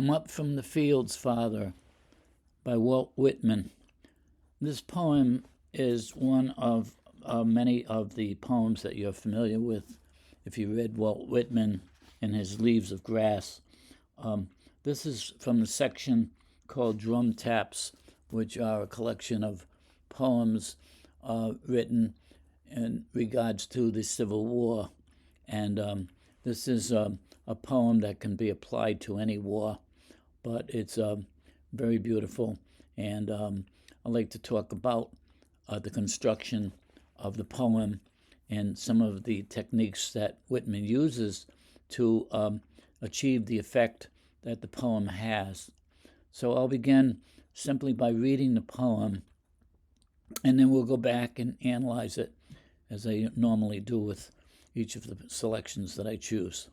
Come Up from the Fields, Father, by Walt Whitman. This poem is one of many of the poems that you're familiar with if you read Walt Whitman and his Leaves of Grass. This is from the section called Drum Taps, which are a collection of poems written in regards to the Civil War. And this is a poem that can be applied to any war, but it's very beautiful. And I'd like to talk about the construction of the poem and some of the techniques that Whitman uses to achieve the effect that the poem has. So I'll begin simply by reading the poem, and then we'll go back and analyze it as I normally do with each of the selections that I choose.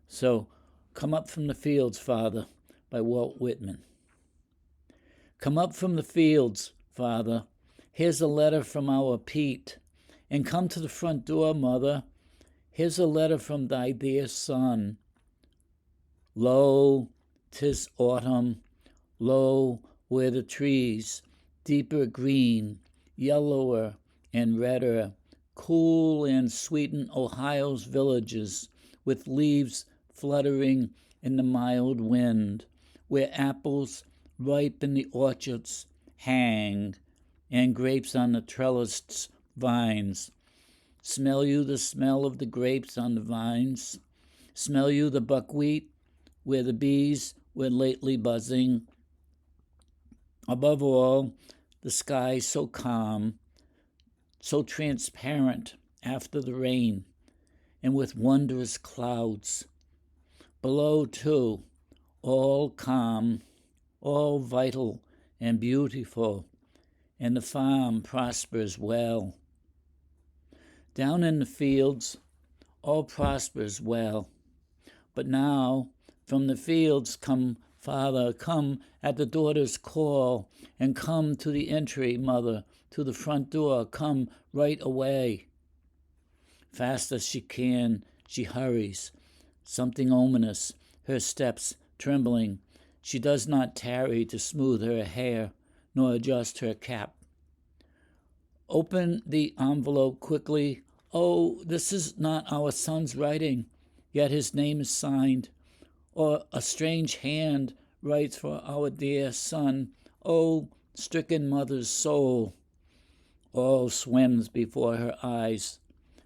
So, Come Up from the Fields, Father, by Walt Whitman. Come up from the fields, Father. Here's a letter from our Pete. And come to the front door, Mother. Here's a letter from thy dear son. Lo, 'tis autumn. Lo, where the trees, deeper green, yellower and redder, cool and sweeten Ohio's villages with leaves fluttering in the mild wind, where apples ripe in the orchards hang, and grapes on the trellised vines. Smell you the smell of the grapes on the vines? Smell you the buckwheat, where the bees were lately buzzing? Above all, the sky so calm, so transparent after the rain, and with wondrous clouds. Below, too, all calm, all vital and beautiful, and the farm prospers well. Down in the fields, all prospers well. But now, from the fields come, Father, come at the daughter's call, and come to the entry, Mother, to the front door, come right away. Fast as she can, she hurries, something ominous, her steps trembling. She does not tarry to smooth her hair, nor adjust her cap. Open the envelope quickly. Oh, this is not our son's writing, yet his name is signed. Or a strange hand writes for our dear son. Oh, stricken mother's soul. All swims before her eyes,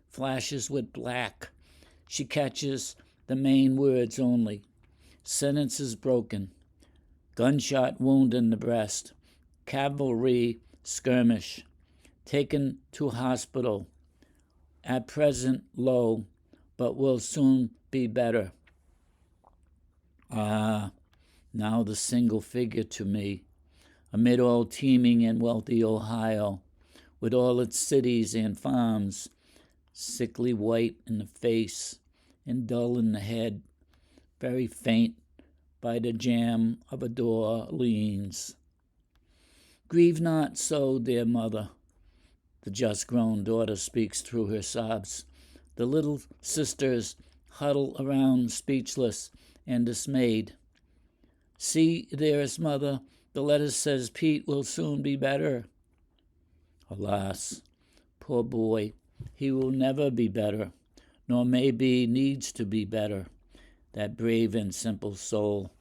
flashes with black. She catches the main words only. Sentences broken. Gunshot wound in the breast. Cavalry skirmish. Taken to hospital. At present low, but will soon be better. Ah, now the single figure to me, amid all teeming and wealthy Ohio, with all its cities and farms, sickly white in the face and dull in the head, very faint by the jamb of a door leans. Grieve not so, dear mother, the just-grown daughter speaks through her sobs. The little sisters huddle around, speechless and dismayed. See, dearest mother, the letter says Pete will soon be better. Alas, poor boy, he will never be better, nor maybe needs to be better, that brave and simple soul.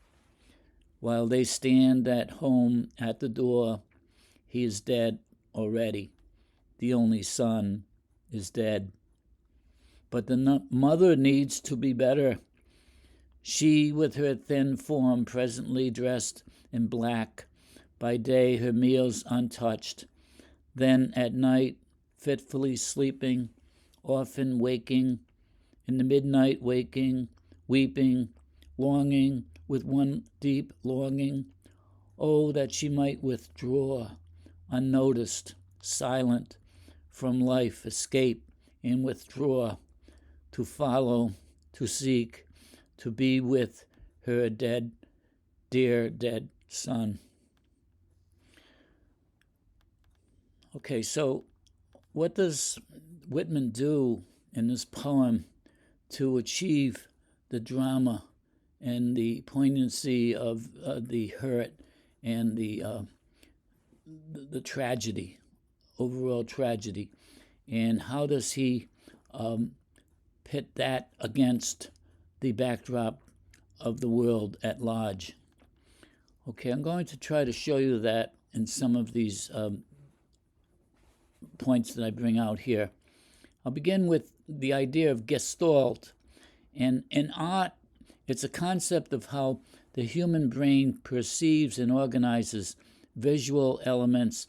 While they stand at home at the door, he is dead already. The only son is dead. But the mother needs to be better. She, with her thin form presently dressed in black, by day her meals untouched, then at night fitfully sleeping, often waking, in the midnight waking, weeping, longing with one deep longing, oh, that she might withdraw, unnoticed, silent, from life, escape and withdraw, to follow, to seek, to be with her dead, dear dead son. Okay, so what does Whitman do in this poem to achieve the drama and the poignancy of the hurt and the tragedy, overall tragedy, and how does he pit that against the backdrop of the world at large. Okay, I'm going to try to show you that in some of these points that I bring out here. I'll begin with the idea of gestalt. And in art, it's a concept of how the human brain perceives and organizes visual elements,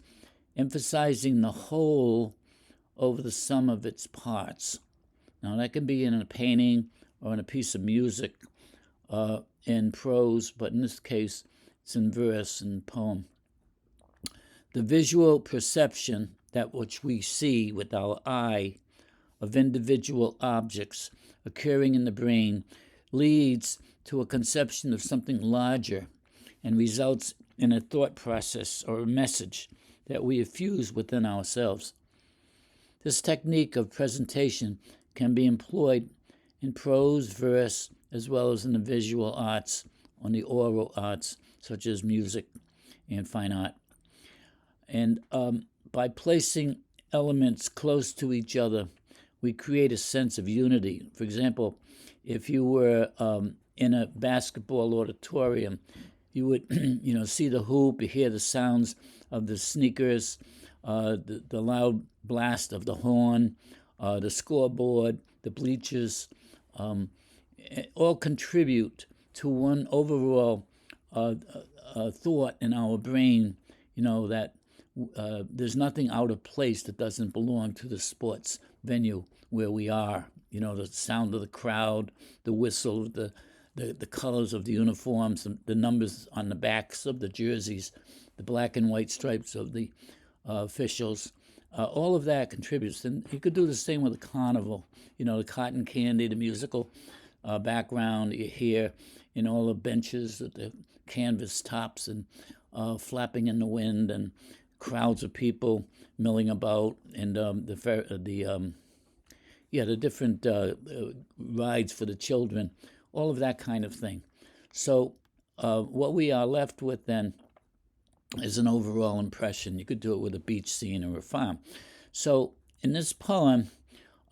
emphasizing the whole over the sum of its parts. Now, that can be in a painting or in a piece of music, in prose, but in this case, it's in verse and poem. The visual perception, that which we see with our eye, of individual objects occurring in the brain, leads to a conception of something larger and results in a thought process or a message that we infuse within ourselves. This technique of presentation can be employed in prose, verse, as well as in the visual arts, on the oral arts, such as music and fine art. And by placing elements close to each other, we create a sense of unity. For example, if you were in a basketball auditorium, you would see the hoop, you hear the sounds of the sneakers, the loud blast of the horn, the scoreboard, the bleachers, all contribute to one overall thought in our brain, that there's nothing out of place that doesn't belong to the sports venue where we are. The sound of the crowd, the whistle, the colors of the uniforms, the numbers on the backs of the jerseys, the black and white stripes of the officials. All of that contributes. And you could do the same with a carnival. The cotton candy, the musical background you hear in all the benches at the canvas tops and flapping in the wind, and crowds of people milling about, and the different rides for the children, all of that kind of thing. So what we are left with then is an overall impression. You could do it with a beach scene or a farm. So in this poem,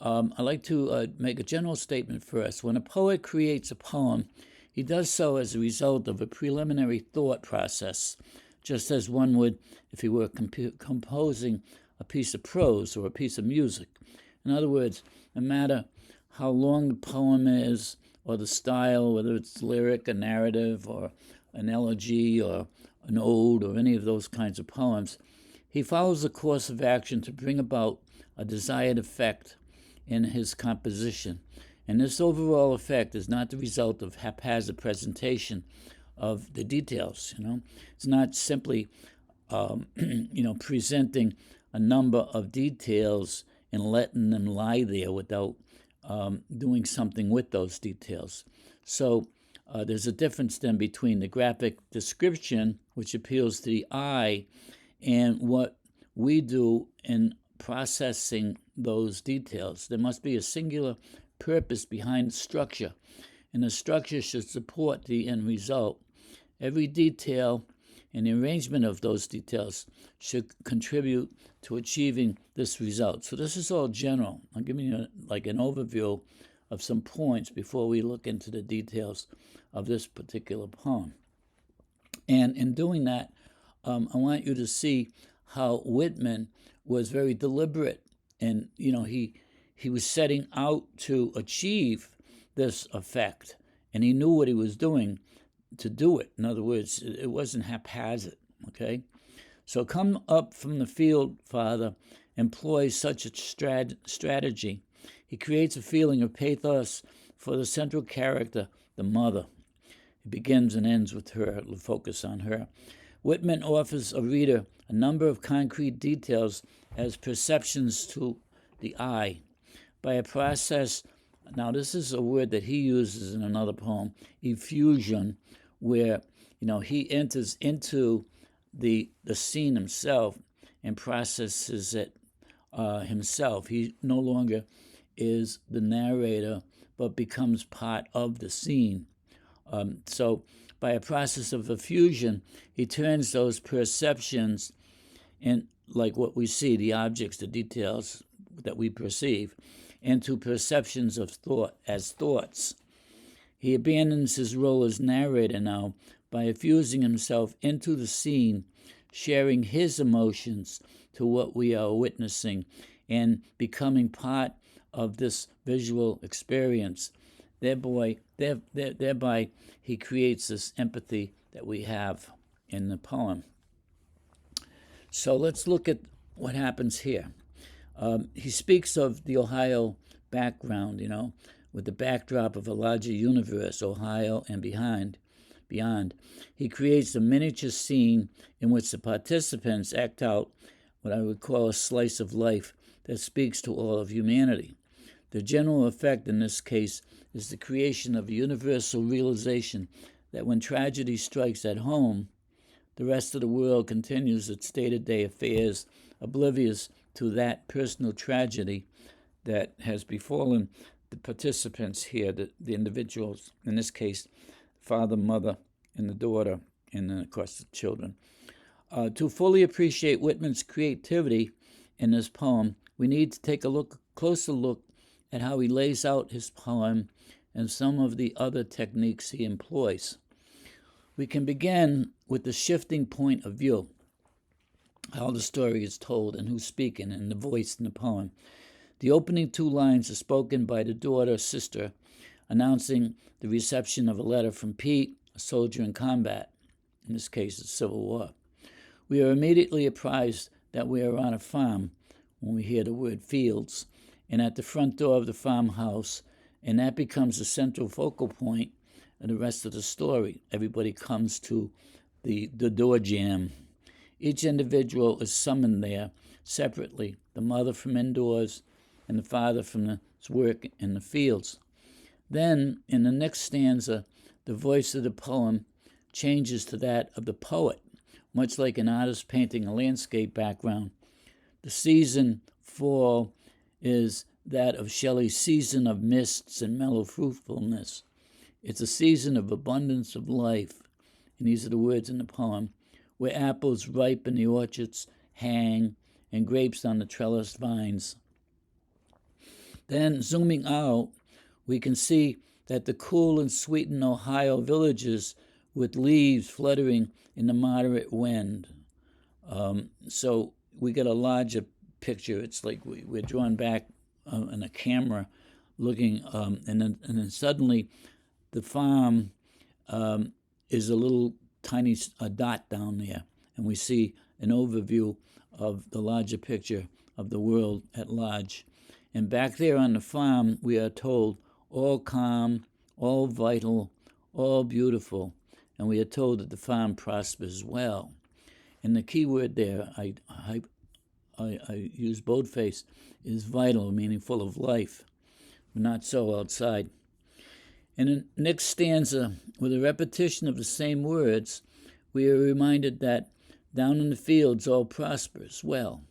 I'd like to make a general statement first. When a poet creates a poem, he does so as a result of a preliminary thought process, just as one would if he were composing a piece of prose or a piece of music. In other words, no matter how long the poem is, or the style, whether it's lyric, a narrative, or an elegy, or an ode, or any of those kinds of poems, he follows a course of action to bring about a desired effect in his composition. And this overall effect is not the result of haphazard presentation of the details. It's not simply presenting a number of details and letting them lie there without doing something with those details. So there's a difference then between the graphic description, which appeals to the eye, and what we do in processing those details. There must be a singular purpose behind the structure, and the structure should support the end result. Every detail and the arrangement of those details should contribute to achieving this result. So this is all general. I'm giving you an overview of some points before we look into the details of this particular poem. And in doing that, I want you to see how Whitman was very deliberate, and he was setting out to achieve this effect, and he knew what he was doing to do it. In other words, it wasn't haphazard, okay? So come up from the field, Father, employs such a strategy. He creates a feeling of pathos for the central character, the mother. It begins and ends with her, the focus on her. Whitman offers a reader a number of concrete details as perceptions to the eye. By a process, now this is a word that he uses in another poem, effusion, where he enters into the scene himself and processes it himself. He no longer is the narrator, but becomes part of the scene. So by a process of effusion, he turns those perceptions in, like what we see, the objects, the details that we perceive, into perceptions of thought as thoughts. He abandons his role as narrator now by effusing himself into the scene, sharing his emotions to what we are witnessing, and becoming part of this visual experience. Thereby, he creates this empathy that we have in the poem. So let's look at what happens here. He speaks of the Ohio background, with the backdrop of a larger universe, Ohio and beyond. He creates a miniature scene in which the participants act out what I would call a slice of life that speaks to all of humanity. The general effect in this case is the creation of a universal realization that when tragedy strikes at home, the rest of the world continues its day-to-day affairs, oblivious to that personal tragedy that has befallen the participants here, the individuals, in this case, father, mother, and the daughter, and then, of course, the children. To fully appreciate Whitman's creativity in this poem, we need to take a closer look at how he lays out his poem and some of the other techniques he employs. We can begin with the shifting point of view, how the story is told and who's speaking and the voice in the poem. The opening two lines are spoken by the daughter, sister, announcing the reception of a letter from Pete, a soldier in combat. In this case, it's Civil War. We are immediately apprised that we are on a farm when we hear the word fields, and at the front door of the farmhouse, and that becomes the central focal point of the rest of the story. Everybody comes to the door jam. Each individual is summoned there separately, the mother from indoors and the father from his work in the fields. Then, in the next stanza, the voice of the poem changes to that of the poet, much like an artist painting a landscape background. The season, fall, is that of Shelley's season of mists and mellow fruitfulness. It's a season of abundance of life, and these are the words in the poem, where apples ripe in the orchards hang and grapes on the trellised vines. Then, zooming out, we can see that the cool and sweetened Ohio villages with leaves fluttering in the moderate wind. So we get a larger picture. It's like we're drawn back in a camera looking, and then suddenly the farm is a little tiny dot down there, and we see an overview of the larger picture of the world at large. And back there on the farm, we are told, all calm, all vital, all beautiful, and we are told that the farm prospers well. And the key word there, I use boldface, is vital, meaning full of life. Not so outside. In the next stanza, with a repetition of the same words, we are reminded that down in the fields all prospers well.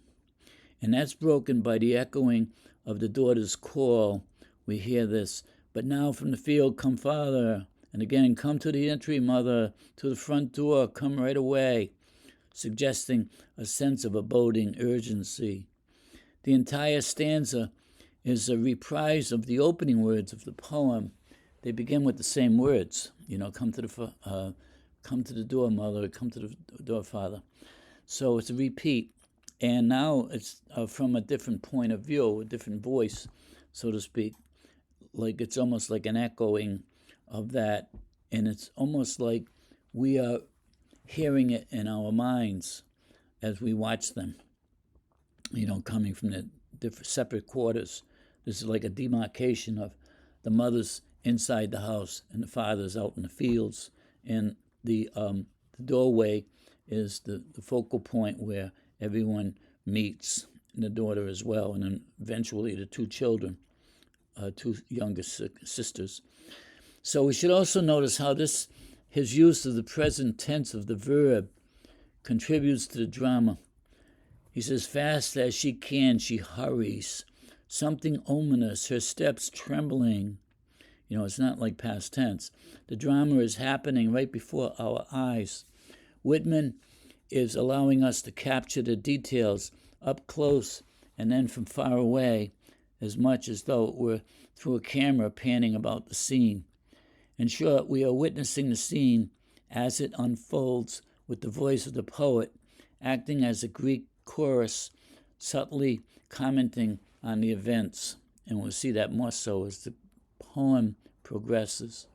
And that's broken by the echoing of the daughter's call. We hear this, but now from the field come father, and again, come to the entry, mother, to the front door, come right away, suggesting a sense of abiding urgency. The entire stanza is a reprise of the opening words of the poem. They begin with the same words, come to the door, mother, come to the door, father. So it's a repeat. And now it's from a different point of view, a different voice, so to speak. Like it's almost like an echoing of that. And it's almost like we are hearing it in our minds as we watch them, coming from the different separate quarters. This is like a demarcation of the mother's inside the house and the father's out in the fields. And the doorway is the focal point where everyone meets, and the daughter as well, and then eventually the two children, two youngest sisters. So we should also notice how his use of the present tense of the verb contributes to the drama. He says, fast as she can, she hurries, something ominous, her steps trembling. It's not like past tense. The drama is happening right before our eyes. Whitman is allowing us to capture the details up close and then from far away, as much as though it were through a camera panning about the scene. In short, we are witnessing the scene as it unfolds with the voice of the poet acting as a Greek chorus, subtly commenting on the events. And we'll see that more so as the poem progresses.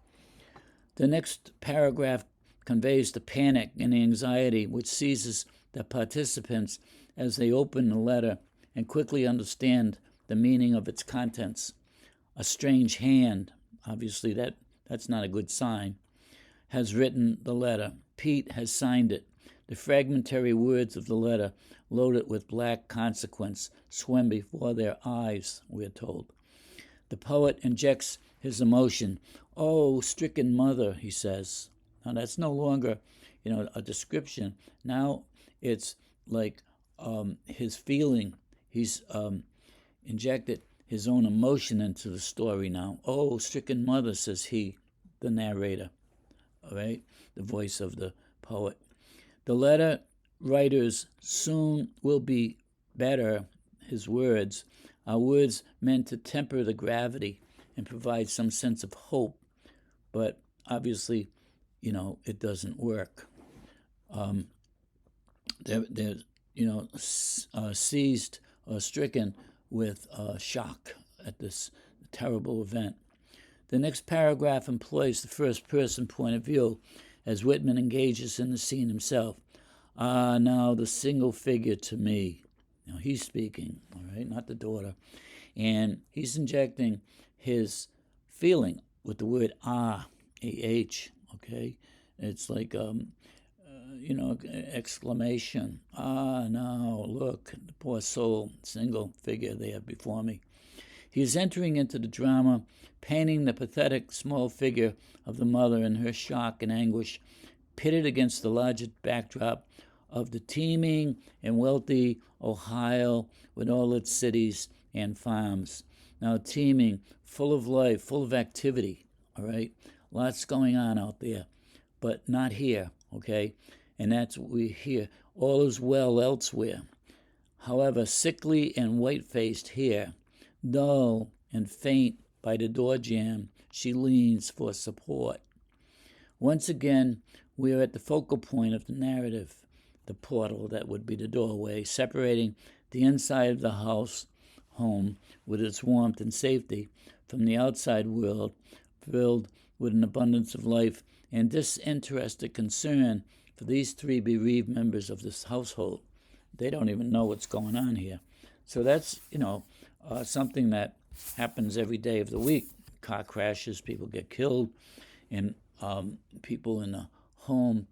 The next paragraph conveys the panic and anxiety which seizes the participants as they open the letter and quickly understand the meaning of its contents. A strange hand, obviously that's not a good sign, has written the letter. Pete has signed it. The fragmentary words of the letter, loaded with black consequence, swim before their eyes, we're told. The poet injects his emotion. "Oh, stricken mother," he says. Now that's no longer, a description. Now it's like his feeling. He's injected his own emotion into the story now. "Oh, stricken mother," says he, the narrator. All right, the voice of the poet. The letter writers soon will be better, his words, are words meant to temper the gravity and provide some sense of hope, but obviously, it doesn't work. They're seized or stricken with shock at this terrible event. The next paragraph employs the first-person point of view as Whitman engages in the scene himself. "Ah, now the single figure to me." Now he's speaking, all right, not the daughter. And he's injecting his feeling with the word ah, A-H, okay? It's like, exclamation. "Ah, now, look, the poor soul, single figure they have before me." He is entering into the drama, painting the pathetic small figure of the mother in her shock and anguish, pitted against the larger backdrop of the teeming and wealthy Ohio with all its cities and farms. Now teeming, full of life, full of activity, all right? Lots going on out there, but not here, okay? And that's what we hear. All is well elsewhere. However, sickly and white-faced here, dull and faint by the door jamb, she leans for support. Once again, we are at the focal point of the narrative, the portal that would be the doorway, separating the inside of the home with its warmth and safety from the outside world, filled with an abundance of life and disinterested concern for these three bereaved members of this household. They don't even know what's going on here. So that's, something that happens every day of the week. Car crashes, people get killed, and people in the home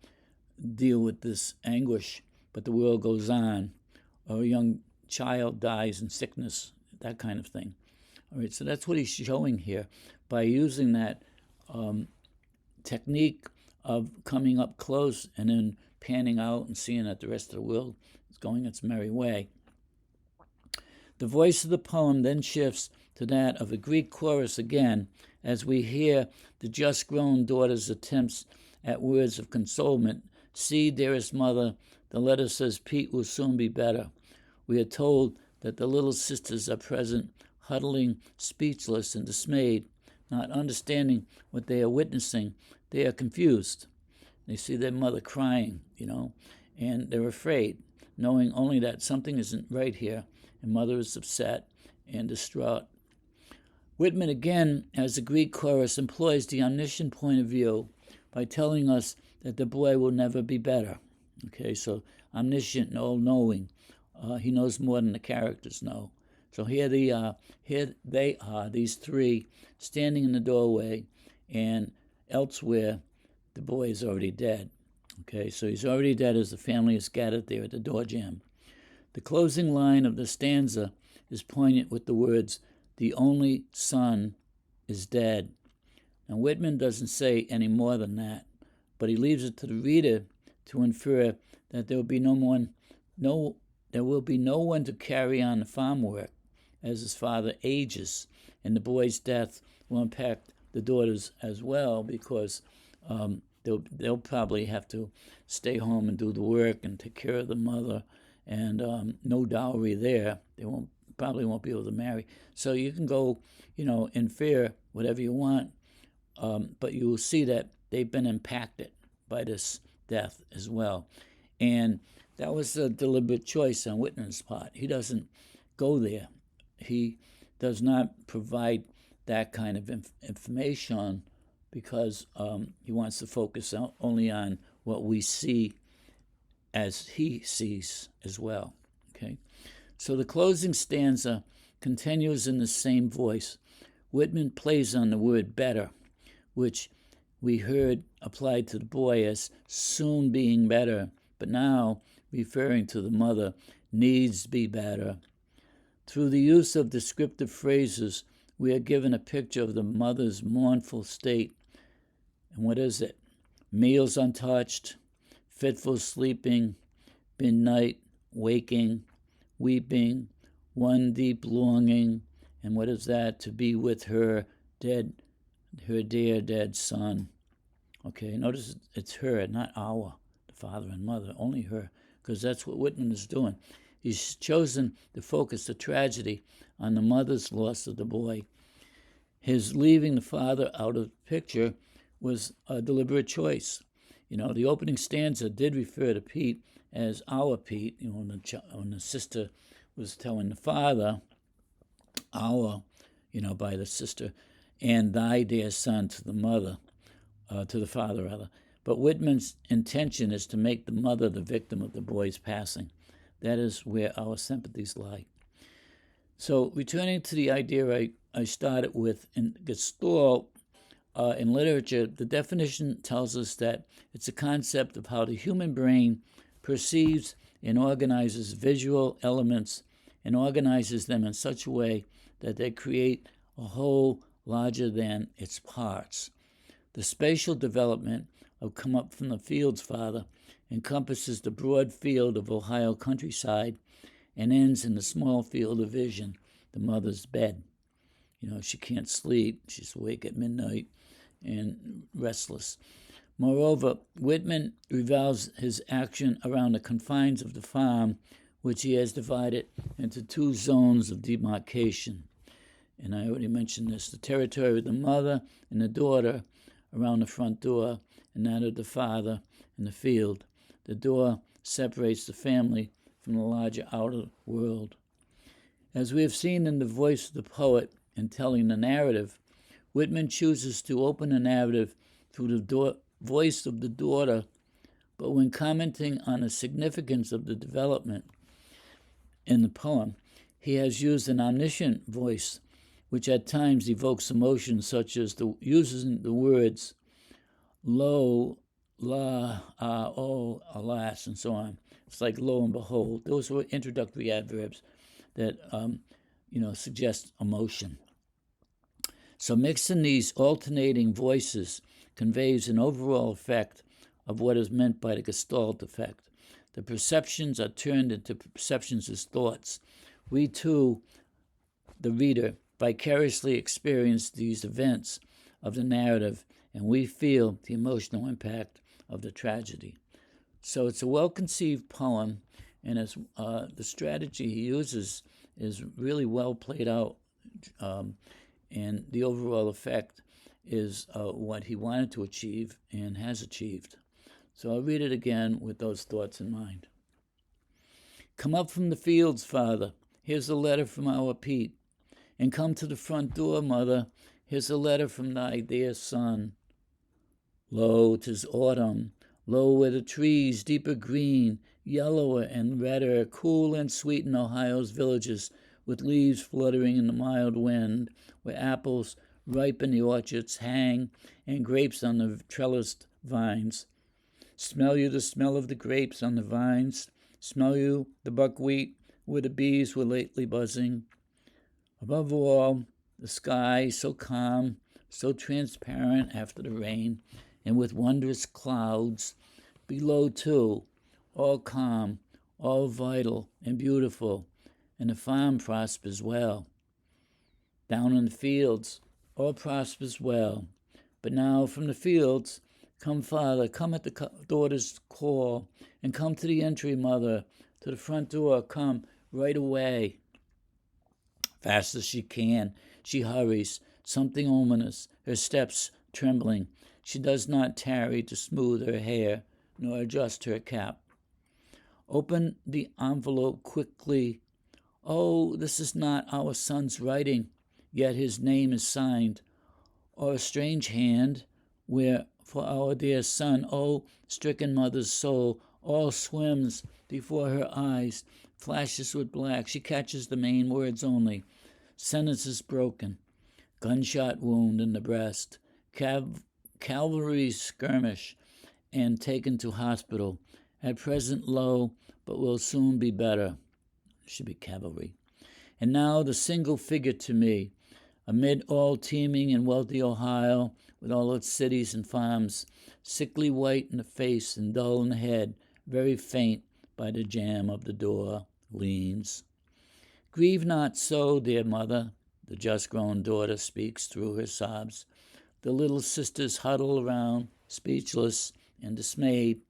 deal with this anguish, but the world goes on. Or a young child dies in sickness, that kind of thing. All right, so that's what he's showing here by using that technique of coming up close and then panning out and seeing that the rest of the world is going its merry way. The voice of the poem then shifts to that of a Greek chorus again, as we hear the just-grown daughter's attempts at words of consolement. "See, dearest mother, the letter says Pete will soon be better." We are told that the little sisters are present, huddling, speechless and dismayed, not understanding what they are witnessing. They are confused. They see their mother crying, and they're afraid, knowing only that something isn't right here, and mother is upset and distraught. Whitman again, as the Greek chorus, employs the omniscient point of view by telling us that the boy will never be better. Okay, so omniscient and all-knowing. He knows more than the characters know. So here they are, these three, standing in the doorway, and elsewhere, the boy is already dead. Okay, so he's already dead as the family is gathered there at the door jamb. The closing line of the stanza is poignant with the words, "The only son is dead." Now, Whitman doesn't say any more than that, but he leaves it to the reader to infer that there will be no one to carry on the farm work as his father ages, and the boy's death will impact the daughters as well, because they'll probably have to stay home and do the work and take care of the mother, and no dowry there. They probably won't be able to marry. So you can go, infer whatever you want, but you will see that they've been impacted by this death as well. And that was a deliberate choice on Whitman's part. He doesn't go there. He does not provide that kind of information because he wants to focus only on what we see as he sees as well. Okay, so the closing stanza continues in the same voice. Whitman plays on the word better, which we heard applied to the boy as soon being better, but now referring to the mother, needs be better. Through the use of descriptive phrases, we are given a picture of the mother's mournful state. And what is it? Meals untouched, fitful sleeping, midnight waking, weeping, one deep longing. And what is that? To be with her dear dead son. Okay, notice it's her, not our, the father and mother, only her, because that's what Whitman is doing. He's chosen to focus the tragedy on the mother's loss of the boy. His leaving the father out of the picture was a deliberate choice. The opening stanza did refer to Pete as our Pete, when the sister was telling the father, our, by the sister, and thy dear son to the mother, to the father rather. But Whitman's intention is to make the mother the victim of the boy's passing. That is where our sympathies lie. So returning to the idea I started with, in Gestalt, in literature, the definition tells us that it's a concept of how the human brain perceives and organizes visual elements and organizes them in such a way that they create a whole larger than its parts. The spatial development of Come Up From the Fields, Father encompasses the broad field of Ohio countryside and ends in the small field of vision, the mother's bed. She can't sleep. She's awake at midnight and restless. Moreover, Whitman revolves his action around the confines of the farm, which he has divided into two zones of demarcation. And I already mentioned this, the territory of the mother and the daughter around the front door, and that of the father in the field. The door separates the family from the larger outer world. As we have seen in the voice of the poet in telling the narrative, Whitman chooses to open the narrative through the voice of the daughter, but when commenting on the significance of the development in the poem, he has used an omniscient voice, which at times evokes emotions such as using the words lo, la, ah, oh, alas, and so on. It's like lo and behold. Those were introductory adverbs that suggest emotion. So mixing these alternating voices conveys an overall effect of what is meant by the Gestalt effect. The perceptions are turned into perceptions as thoughts. We too, the reader, vicariously experience these events of the narrative, and we feel the emotional impact of the tragedy. So it's a well-conceived poem, and as the strategy he uses is really well played out, and the overall effect is what he wanted to achieve and has achieved. So I'll read it again with those thoughts in mind. Come up from the fields, Father. Here's a letter from our Pete. And come to the front door, Mother. Here's a letter from thy dear son. Lo, 'tis autumn. Lo, where the trees, deeper green, yellower and redder, cool and sweet in Ohio's villages, with leaves fluttering in the mild wind, where apples ripe in the orchards hang, and grapes on the trellised vines. Smell you the smell of the grapes on the vines? Smell you the buckwheat where the bees were lately buzzing? Above all, the sky so calm, so transparent after the rain, and with wondrous clouds. Below, too, all calm, all vital and beautiful, and the farm prospers well. Down in the fields, all prospers well. But now from the fields, come, Father, come at the daughter's call, and come to the entry, Mother, to the front door, come right away. Fast as she can, she hurries, something ominous, her steps trembling. She does not tarry to smooth her hair, nor adjust her cap. Open the envelope quickly. Oh, this is not our son's writing, yet his name is signed, or a strange hand, where for our dear son, oh, stricken mother's soul, all swims before her eyes, flashes with black. She catches the main words only. Sentences broken. Gunshot wound in the breast. Cavalry skirmish and taken to hospital. At present low, but will soon be better. Should be cavalry. And now the single figure to me, amid all teeming and wealthy Ohio, with all its cities and farms, sickly white in the face and dull in the head, very faint by the jamb of the door, leans. Grieve not so, dear mother, the just-grown daughter speaks through her sobs. The little sisters huddle around, speechless and dismayed.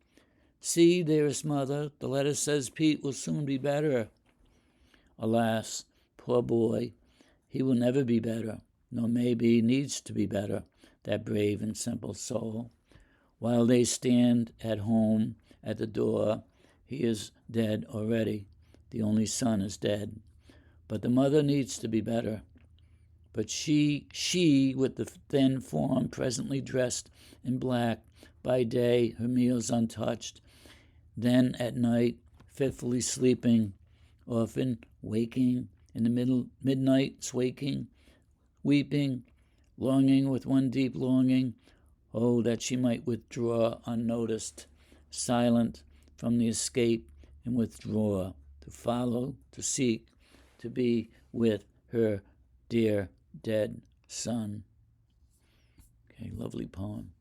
See, dearest mother, the letter says Pete will soon be better. Alas, poor boy, he will never be better, nor maybe needs to be better, that brave and simple soul. While they stand at home at the door, he is dead already. The only son is dead. But the mother needs to be better. But she with the thin form presently dressed in black, by day her meals untouched, then at night fitfully sleeping, often waking in the midnights, waking, weeping, longing with one deep longing, oh, that she might withdraw unnoticed, silent from the escape, and withdraw, to follow, to seek, to be with her dear dead son. Okay, lovely poem.